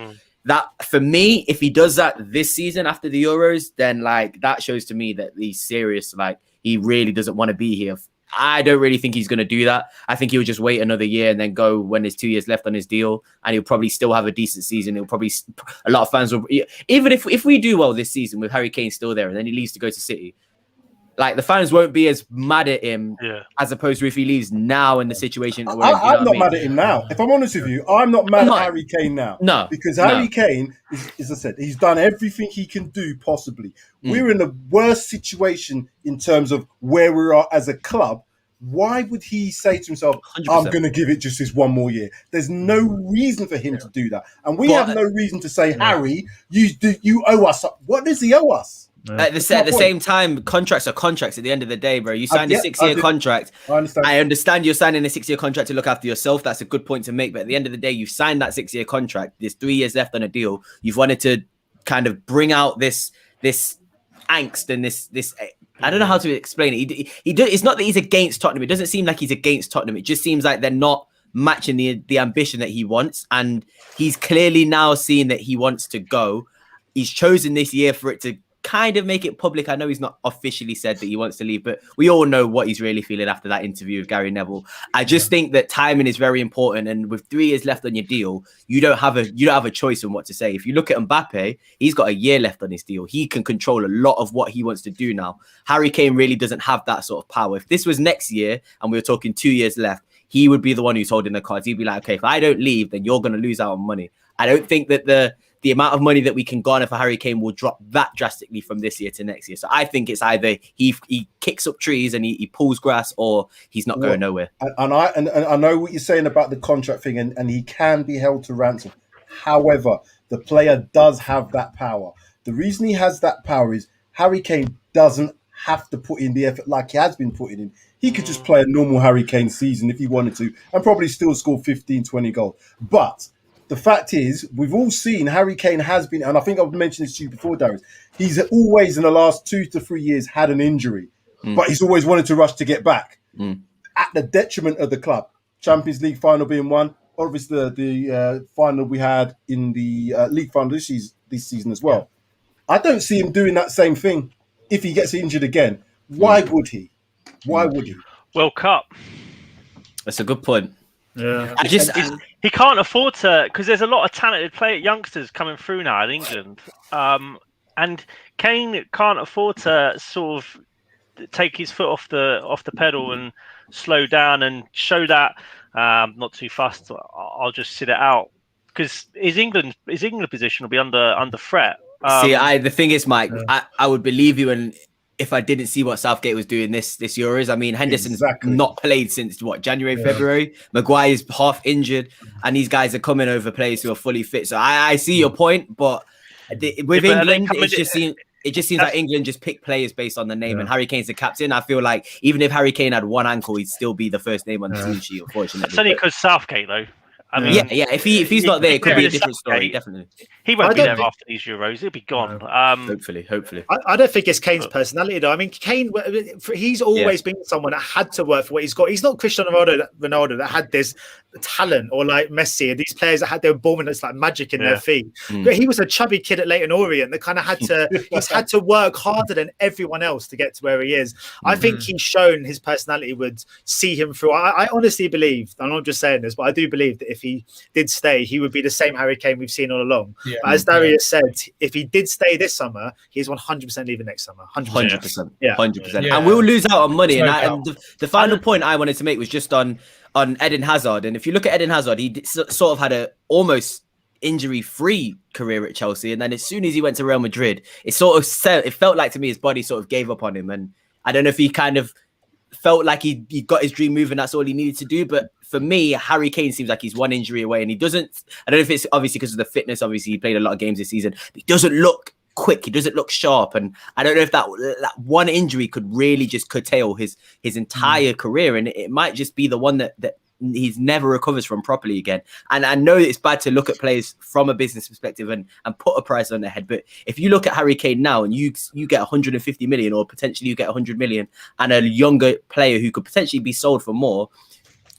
that, for me, if he does that this season after the Euros, then that shows to me that he's serious. He really doesn't want to be here. I don't really think he's going to do that. I think he'll just wait another year and then go when there's 2 years left on his deal, and he'll probably still have a decent season. A lot of fans will, even if we do well this season with Harry Kane still there and then he leaves to go to City, the fans won't be as mad at him as opposed to if he leaves now in the situation. I'm not mad at him now. If I'm honest with you, I'm not mad at Harry Kane now. No. Because Harry Kane, as I said, he's done everything he can do possibly. We're in the worst situation in terms of where we are as a club. Why would he say to himself, 100%. I'm going to give it just this one more year? There's no reason for him to do that. And we have no reason to say, Harry, you owe us. What does he owe us? At the same time, contracts are contracts at the end of the day, bro. You signed a 6-year contract. I understand you're signing a 6-year contract to look after yourself. That's a good point to make. But at the end of the day, you've signed that 6-year contract. There's 3 years left on a deal. You've wanted to kind of bring out this angst and this I don't know how to explain it. It's not that he's against Tottenham. It doesn't seem like he's against Tottenham. It just seems like they're not matching the ambition that he wants. And he's clearly now seeing that he wants to go. He's chosen this year for it to kind of make it public. I know he's not officially said that he wants to leave, but we all know what he's really feeling after that interview with Gary Neville. I just think that timing is very important, and with 3 years left on your deal, you don't have a choice on what to say. If you look at Mbappe, he's got a year left on his deal. He can control a lot of what he wants to do now. Harry Kane really doesn't have that sort of power. If this was next year and we were talking 2 years left, he would be the one who's holding the cards. He'd be like, okay, if I don't leave, then you're going to lose out on money. I don't think that the amount of money that we can garner for Harry Kane will drop that drastically from this year to next year. So I think it's either he kicks up trees and he pulls grass, or he's not going nowhere. And I know what you're saying about the contract thing, and he can be held to ransom. However, the player does have that power. The reason he has that power is Harry Kane doesn't have to put in the effort like he has been putting in. He could just play a normal Harry Kane season if he wanted to and probably still score 15, 20 goals. But the fact is, we've all seen Harry Kane has been, and I think I've mentioned this to you before, Darius, he's always in the last 2 to 3 years had an injury, but he's always wanted to rush to get back at the detriment of the club. Champions League final being one, obviously the final we had in the league final this season as well. I don't see him doing that same thing if he gets injured again. Why would he? Why would he? World Cup. That's a good point. Yeah, he can't afford to, because there's a lot of talented youngsters coming through now in England, and Kane can't afford to sort of take his foot off the pedal and slow down and show that not too fast. I'll just sit it out, because his England position will be under threat. The thing is, Mike, I would believe you, and if I didn't see what Southgate was doing this Euros. I mean, Henderson's not played since January, February. Maguire's half injured, and these guys are coming over players who are fully fit. So I see your point, but with England, it just seems like England just pick players based on the name, and Harry Kane's the captain. I feel like even if Harry Kane had one ankle, he'd still be the first name on the team sheet, unfortunately. It's only because Southgate, though. I mean, if he's not there, it could be a different story. Definitely, he won't be there after these Euros. He'll be gone. Hopefully. I don't think it's Kane's personality, though. I mean, Kane, he's always been someone that had to work for what he's got. He's not Cristiano Ronaldo that had this talent, or like Messi, and these players that had their ball and it's like magic in their feet. But he was a chubby kid at Leyton Orient that kind of he's had to work harder than everyone else to get to where he is. I think he's shown his personality would see him through. I honestly believe, I'm not just saying this, but I do believe that if he did stay, he would be the same Harry Kane we've seen all along. But as Darius said, if he did stay this summer, he's 100% leaving next summer. 100%. 100%. And we'll lose out on money. And the final point I wanted to make was just on Eden Hazard. And if you look at Eden Hazard, he sort of had a almost injury-free career at Chelsea, and then as soon as he went to Real Madrid, it felt like to me his body sort of gave up on him. And I don't know if he kind of felt like he got his dream move and that's all he needed to do. But for me, Harry Kane seems like he's one injury away, and I don't know if it's obviously because of the fitness. Obviously, he played a lot of games this season, but he doesn't look quick. He doesn't look sharp. And I don't know if that one injury could really just curtail his entire career. And it might just be the one that he's never recovers from properly again. And I know it's bad to look at players from a business perspective and put a price on their head. But if you look at Harry Kane now and you get 150 million, or potentially you get 100 million, and a younger player who could potentially be sold for more,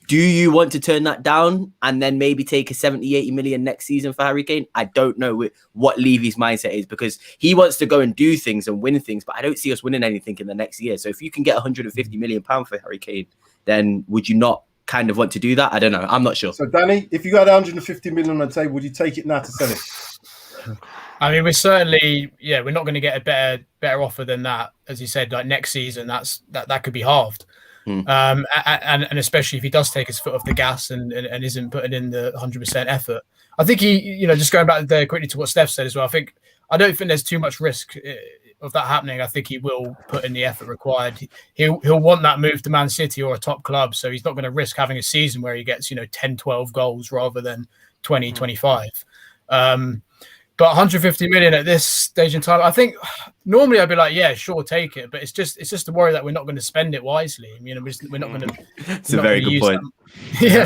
do you want to turn that down and then maybe take a 70, 80 million next season for Harry Kane? I don't know what Levy's mindset is, because he wants to go and do things and win things, but I don't see us winning anything in the next year. So if you can get 150 million pounds for Harry Kane, then would you not kind of want to do that? I don't know. I'm not sure. So Danny, if you had 150 million on the table, would you take it now to sell it? I mean, we're certainly, we're not going to get a better offer than that. As you said, like next season, that could be halved. And especially if he does take his foot off the gas and isn't putting in the 100% effort. I think he, just going back there quickly to what Steph said as well, I don't think there's too much risk of that happening. I think he will put in the effort required. He'll want that move to Man City or a top club, so he's not going to risk having a season where he gets 10, 12 goals rather than 20, 25. But 150 million at this stage in time, I think normally I'd be like, yeah, sure, take it. But it's just the worry that we're not going to spend it wisely. We're not going to. It's a very good point.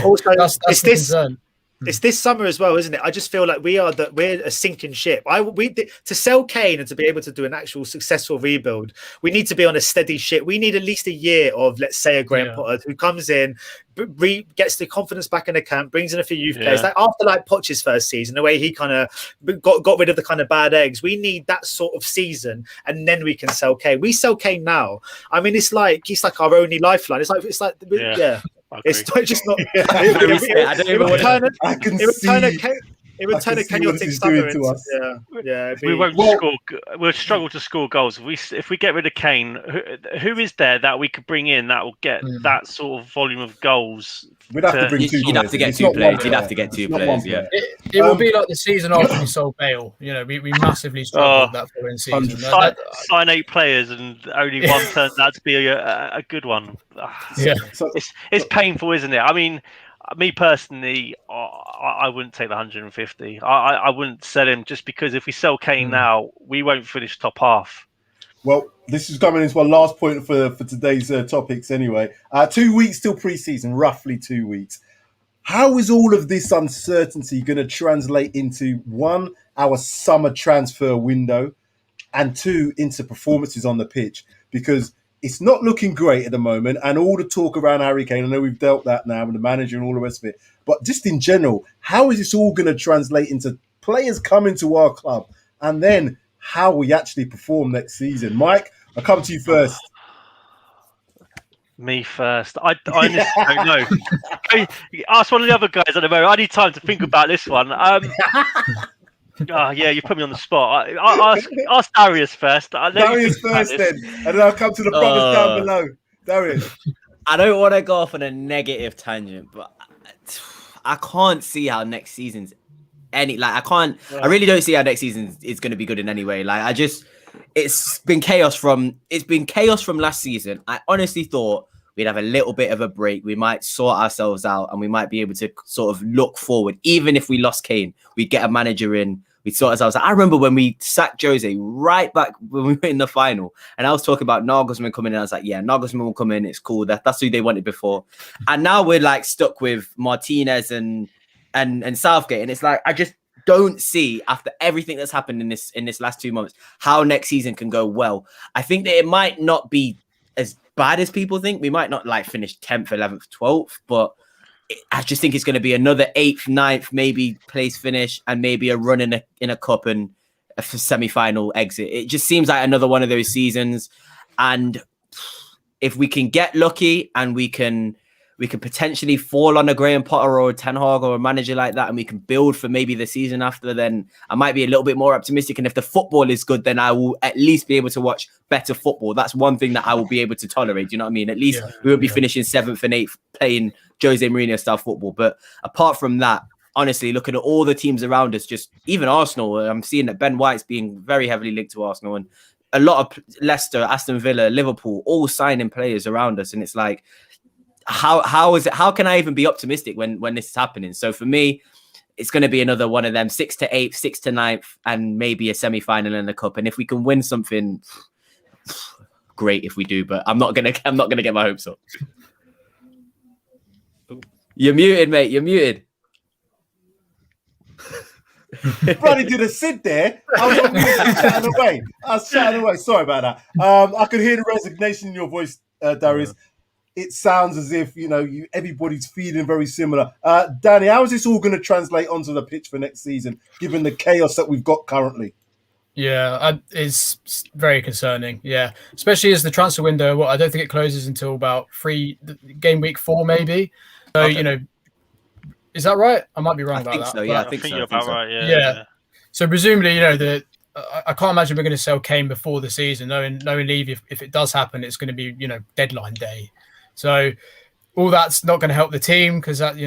Also, that's the concern. It's this summer as well, isn't it? I just feel like we're a sinking ship. To sell Kane and to be able to do an actual successful rebuild, we need to be on a steady ship. We need at least a year of, let's say, a Graham Potter who comes in, gets the confidence back in the camp, brings in a few youth players. Like after Poch's first season, the way he kind of got rid of the kind of bad eggs. We need that sort of season, and then we can sell Kane. We sell Kane now. I mean, he's like our only lifeline. It's like It's just not. It would turn a chaotic summer into. We won't score. We'll struggle to score goals. If we get rid of Kane, who is there that we could bring in that will get that sort of volume of goals? We'd have to bring two. You'd have to get two players. You'd have to get two players. Yeah. It will be like the season after we sold Bale. We massively struggled that following season. Sign 8 players and only one turns out to be a good one. It's painful, isn't it? I mean, me personally, I wouldn't take the 150. I wouldn't sell him, just because if we sell Kane now, we won't finish top half. Well, this is coming into our last point for today's topics anyway. 2 weeks till pre-season, roughly 2 weeks. How is all of this uncertainty going to translate into, 1, our summer transfer window, and 2, into performances on the pitch? Because it's not looking great at the moment, and all the talk around Harry Kane, I know we've dealt that now with the manager and all the rest of it, but just in general, how is this all going to translate into players coming to our club, and then how we actually perform next season? Mike, I'll come to you first. Me first. I honestly don't know. Ask one of the other guys at the moment. I need time to think about this one. You put me on the spot. Ask Darius first. Darius first then, and then I'll come to the brothers down below. Darius. I don't want to go off on a negative tangent, but I can't see how next season's any. Like, I really don't see how next season is going to be good in any way. Like, it's been chaos from last season. I honestly thought we'd have a little bit of a break. We might sort ourselves out and we might be able to sort of look forward. Even if we lost Kane, we'd get a manager in. We'd sort ourselves out. I remember when we sacked Jose right back when we were in the final, and I was talking about Nagelsmann coming in. I was like, yeah, Nagelsmann will come in. It's cool. That's who they wanted before. And now we're like stuck with Martinez and Southgate. And it's like, I just don't see, after everything that's happened in this last 2 months, how next season can go well. I think that it might not be as bad as people think. We might not like finish 10th, 11th, 12th, but I just think it's going to be another 8th, 9th, maybe place finish, and maybe a run in a cup and a semi-final exit. It just seems like another one of those seasons. And if we can get lucky and we can potentially fall on a Graham Potter or a Ten Hag or a manager like that, and we can build for maybe the season after, then I might be a little bit more optimistic. And if the football is good, then I will at least be able to watch better football. That's one thing that I will be able to tolerate. Do you know what I mean? At least we won't be finishing 7th and 8th playing Jose Mourinho style football. But apart from that, honestly, looking at all the teams around us, just even Arsenal, I'm seeing that Ben White's being very heavily linked to Arsenal, and a lot of Leicester, Aston Villa, Liverpool, all signing players around us. And it's like, how can I even be optimistic when this is happening? So for me, it's going to be another one of them, 6th to 8th, 6th to 9th, and maybe a semi-final in the cup. And if we can win something, great if we do, but I'm not gonna get my hopes up. You're muted, mate. You're muted. Bloody did a sit there. I was on mute, chatting away. Sorry about that. I could hear the resignation in your voice, Darius. It sounds as if everybody's feeling very similar. Danny, how is this all going to translate onto the pitch for next season, given the chaos that we've got currently? Yeah, it's very concerning. Yeah, especially as the transfer window. I don't think it closes until about game week 4, maybe. So is that right? I might be wrong about that. So, yeah, I think you're about right. Yeah. So presumably, I can't imagine we're going to sell Kane before the season. Knowing Levy, if it does happen, it's going to be deadline day. So all that's not going to help the team, because that's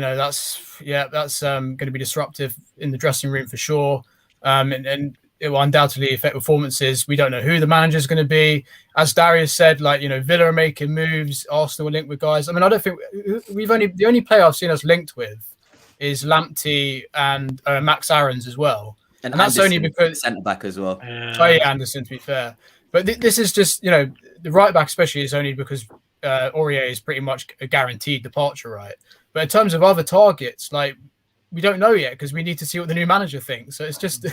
going to be disruptive in the dressing room for sure. And it will undoubtedly affect performances. We don't know who the manager is going to be. As Darius said, Villa are making moves. Arsenal are linked with guys. I mean, I don't think the only player I've seen us linked with is Lamptey and Max Aarons as well. And that's Anderson, only because centre back as well. Anderson, to be fair. But this is just the right back especially is only because Aurier is pretty much a guaranteed departure, right? But in terms of other targets, we don't know yet because we need to see what the new manager thinks. So it's just a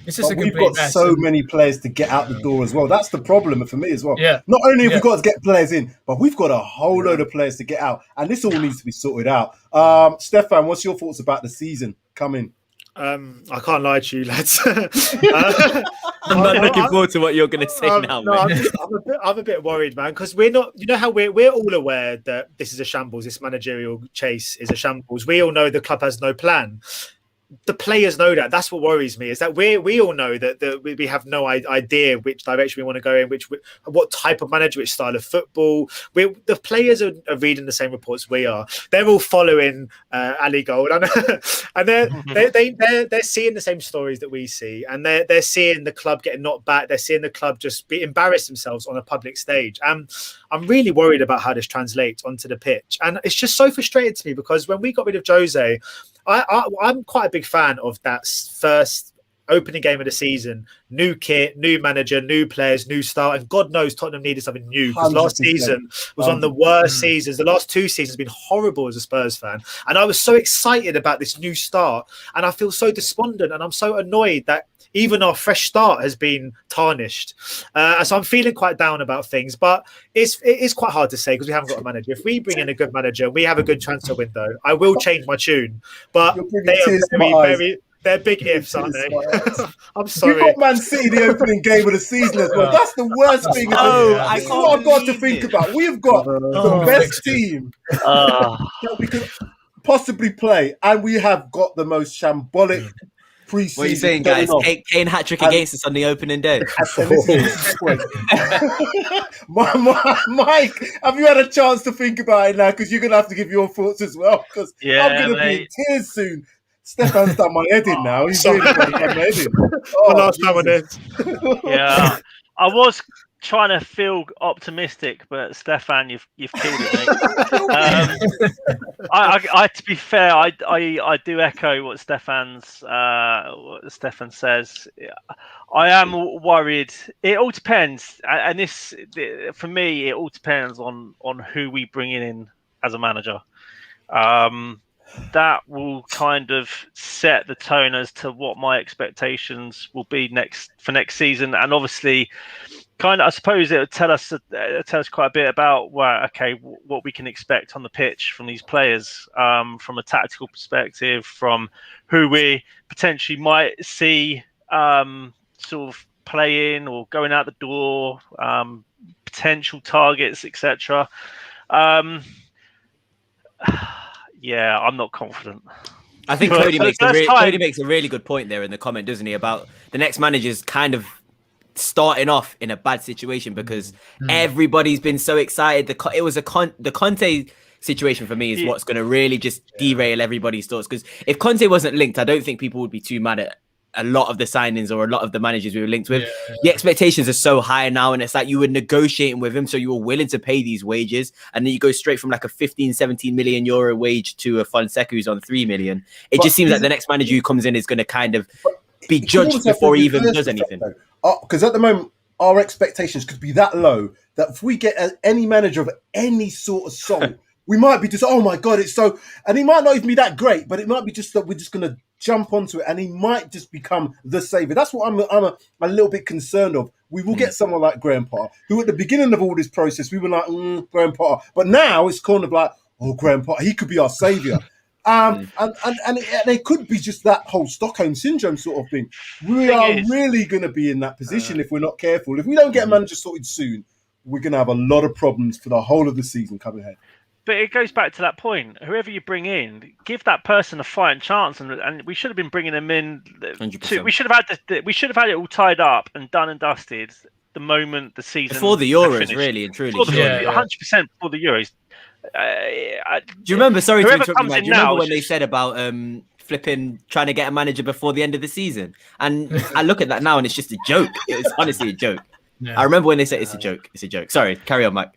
complete we've got mess. So many players to get out the door as well. That's the problem for me as well. Yeah. Not only have we got to get players in, but we've got a whole load of players to get out, and this all needs to be sorted out. Stefan, what's your thoughts about the season coming? I can't lie to you, lads. I'm not looking forward to what you're going to say now, man. I'm a bit worried, man, because we're not. You know how we're all aware that this is a shambles. This managerial chase is a shambles. We all know the club has no plan. The players know that. That's what worries me. Is that we all know that we have no idea which direction we want to go in, what type of manager, which style of football. The players are reading the same reports we are. They're all following Ali Gold, and they're seeing the same stories that we see, and they're seeing the club getting knocked back. They're seeing the club just embarrass themselves on a public stage. And I'm really worried about how this translates onto the pitch, and it's just so frustrating to me because when we got rid of Jose, I'm quite a big fan of that first opening game of the season. New kit, new manager, new players, new start. And God knows Tottenham needed something new because last season was one of the worst seasons. The last 2 seasons have been horrible as a Spurs fan. And I was so excited about this new start. And I feel so despondent and I'm so annoyed that even our fresh start has been tarnished. So I'm feeling quite down about things, but it is quite hard to say because we haven't got a manager. If we bring in a good manager, we have a good transfer window, I will change my tune. But they're big ifs, aren't they? I'm sorry. You got Man City the opening game of the season as well. That's the worst thing. This is what I've got to think about. We've got the best team that we could possibly play, and we have got the most shambolic pre-season. What are you saying, guys? Kane hat-trick against us on the opening day. Mike, have you had a chance to think about it now? Because you're going to have to give your thoughts as well. Because I'm going to be in tears soon. Stefan's done my head in now. He's really done my head in. The last time on this. Yeah, I was trying to feel optimistic, but Stefan, you've killed it, mate. I to be fair, I do echo what Stefan says. I am worried. It all depends, and this for me, it all depends on who we bring in as a manager. That will kind of set the tone as to what my expectations will be for next season, and obviously, kind of, I suppose it would tell us quite a bit about what we can expect on the pitch from these players, from a tactical perspective, from who we potentially might see sort of playing or going out the door, potential targets, etc. Yeah, I'm not confident. I think Cody makes a really good point there in the comment, doesn't he, about the next manager's kind of starting off in a bad situation because everybody's been so excited. The Conte situation for me is what's going to really just derail everybody's thoughts, because if Conte wasn't linked, I don't think people would be too mad at a lot of the signings or a lot of the managers we were linked with. The expectations are so high now, and it's like you were negotiating with him, so you were willing to pay these wages, and then you go straight from like a 15-17 million euro wage to a Fonseca who's on 3 million. It just seems like the next manager who comes in is going to kind of be judged before he even does anything. Because at the moment, our expectations could be that low that if we get any manager of any sort of song, we might be just, oh my God, it's so... And he might not even be that great, but it might be just that we're just going to jump onto it and he might just become the saviour. That's what I'm a little bit concerned of. We will get someone like Graham Potter, who at the beginning of all this process, we were like, Graham Potter. But now it's kind of like, oh, Graham Potter, he could be our saviour. And it could be just that whole Stockholm syndrome sort of thing. We are really going to be in that position if we're not careful. If we don't get a manager sorted soon, we're going to have a lot of problems for the whole of the season coming ahead. But it goes back to that point. Whoever you bring in, give that person a fighting chance, and we should have been bringing them in. We should have had it all tied up and done and dusted the moment the season before the Euros, really and truly. 100% before the Euros. Do you remember? Sorry to interrupt you, Mike. Do you remember when they said about flipping trying to get a manager before the end of the season? And I look at that now, and it's just a joke. It's honestly a joke. Yeah. I remember when they said it's a joke. It's a joke. Sorry, carry on, Mike.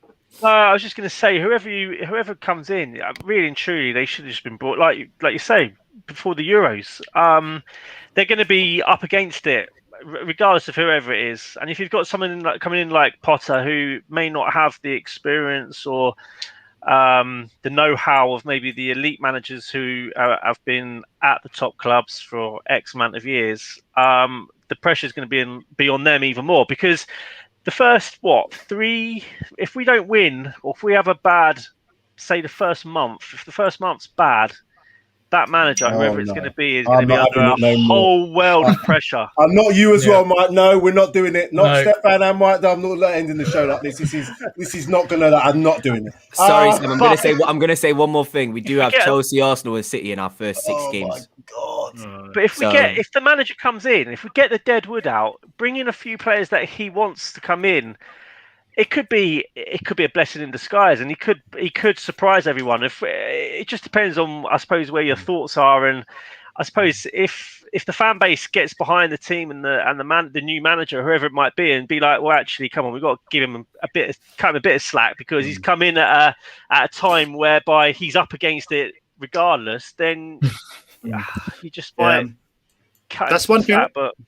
I was just going to say, whoever comes in, really and truly, they should have just been brought, like you say, before the Euros. They're going to be up against it, regardless of whoever it is. And if you've got someone coming in like Potter, who may not have the experience or the know-how of maybe the elite managers who have been at the top clubs for X amount of years, the pressure is going to be on them even more, because the first, if we don't win, or if we have a bad, say the first month, if the first month's bad, that manager, whoever it's going to be, is going to be under a whole world of pressure. I'm not you as well, Mike. No, we're not doing it. Not Stefan and Mike. I'm not ending the show like this. This is not going to. I'm not doing it. Sorry, Sam. I'm going to say one more thing. We do have Chelsea, Arsenal, and City in our first 6 games. My God. But if the manager comes in, if we get the dead wood out, bring in a few players that he wants to come in, it could be a blessing in disguise, and he could surprise everyone. If it just depends on, I suppose, where your thoughts are, and I suppose if the fan base gets behind the team and the new manager, whoever it might be, and be like, well, actually, come on, we've got to give him a bit of slack, because he's come in at a time whereby he's up against it regardless. Then you just might. That's one thing.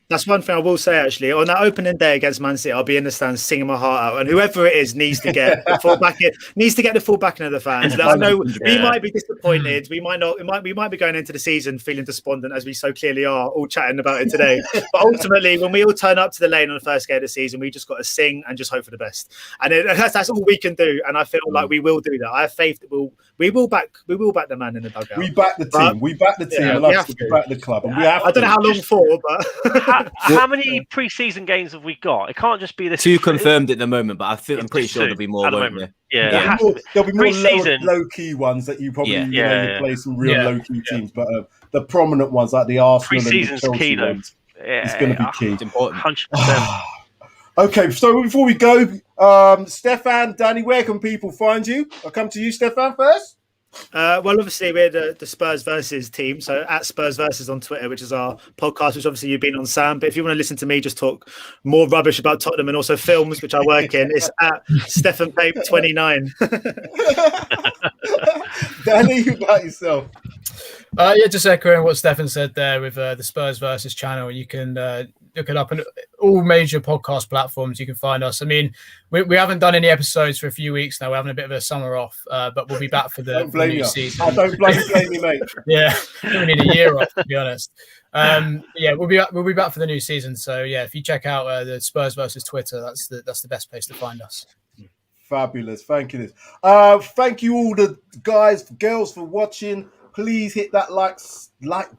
That's one thing I will say. Actually, on that opening day against Man City, I'll be in the stands singing my heart out, and whoever it is needs to get the full backing. Needs to get the full backing of the fans. Let us know. We might be disappointed. We might not. We might be going into the season feeling despondent, as we so clearly are, all chatting about it today. But ultimately, when we all turn up to the lane on the first game of the season, we just got to sing and just hope for the best. And that's all we can do. And I feel like we will do that. I have faith that we will back the man in the dugout. We back the team. We back the team. And we back the club. And we have. I don't know how long for, but how many pre-season games have we got? It can't just be the 2 confirmed at the moment, but I'm pretty sure there'll be more. Won't there? Yeah, there'll be more low-key ones that you probably play some real low-key teams, but the prominent ones like the Arsenal and the Chelsea ones, it's going to be key. It's important. 100%. Okay, so before we go, Stefan, Danny, where can people find you? I'll come to you, Stefan, first. Well, obviously we're the Spurs versus team, so at Spurs versus on Twitter, which is our podcast, which obviously you've been on, Sam. But if you want to listen to me just talk more rubbish about Tottenham and also films, which I work in, it's at Stefan Pape 29. Danny, you got yourself. Yeah, just echoing what Stefan said there with the Spurs versus channel. You can look it up on all major podcast platforms. You can find us. I mean, we haven't done any episodes for a few weeks now. We're having a bit of a summer off, but we'll be back for the new season. I don't blame you, mate. Yeah, we need a year off, to be honest. Yeah, we'll be back for the new season. So yeah, if you check out the Spurs versus Twitter, that's the best place to find us. Fabulous, thank you. Thank you all the guys, girls for watching. Please hit that like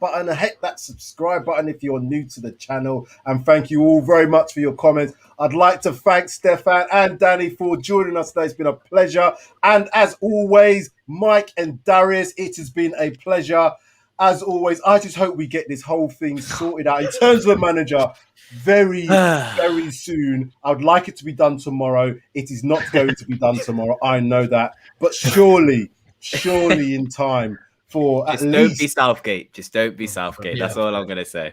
button and hit that subscribe button if you're new to the channel. And thank you all very much for your comments. I'd like to thank Stefan and Danny for joining us today. It's been a pleasure. And as always, Mike and Darius, it has been a pleasure. As always, I just hope we get this whole thing sorted out in terms of a manager very, very soon. I would like it to be done tomorrow. It is not going to be done tomorrow. I know that. But surely in time. Just don't be Southgate. Just don't be Southgate. That's all I'm going to say.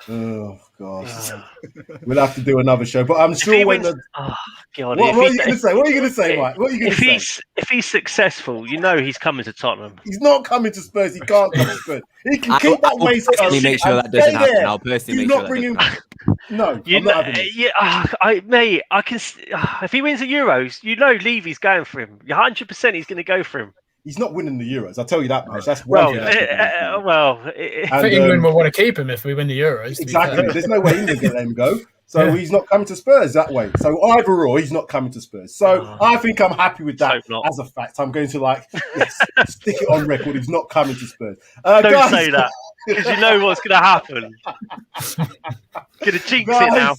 Oh, gosh. We'll have to do another show. But I'm sure when the... Oh, God. What are you going to say? What are you going to say, Mike? What are you going to say? If he's successful, you know he's coming to Tottenham. He's not coming to Spurs. He can't come to Spurs. He can keep that waistcoat. I'll personally make sure that doesn't happen. I'll personally make sure that doesn't happen. No, I'm not having it. Mate, I can... if he wins the Euros, you know Levy's going for him. 100% he's going to go for him. He's not winning the Euros. I'll tell you that much. That's I think England will want to keep him if we win the Euros. Exactly. There's no way England can let him go. So he's not coming to Spurs that way. So either or, he's not coming to Spurs. So I think I'm happy with that as a fact. I'm going to stick it on record. He's not coming to Spurs. Don't say that because you know what's going to happen. Going to jinx it now.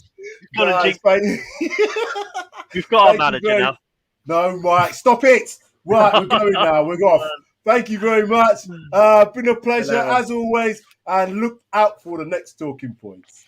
We've got our manager now. No, Mike, stop it. Right, we're going now. We're off. Thank you very much. Been a pleasure as always. And look out for the next talking points.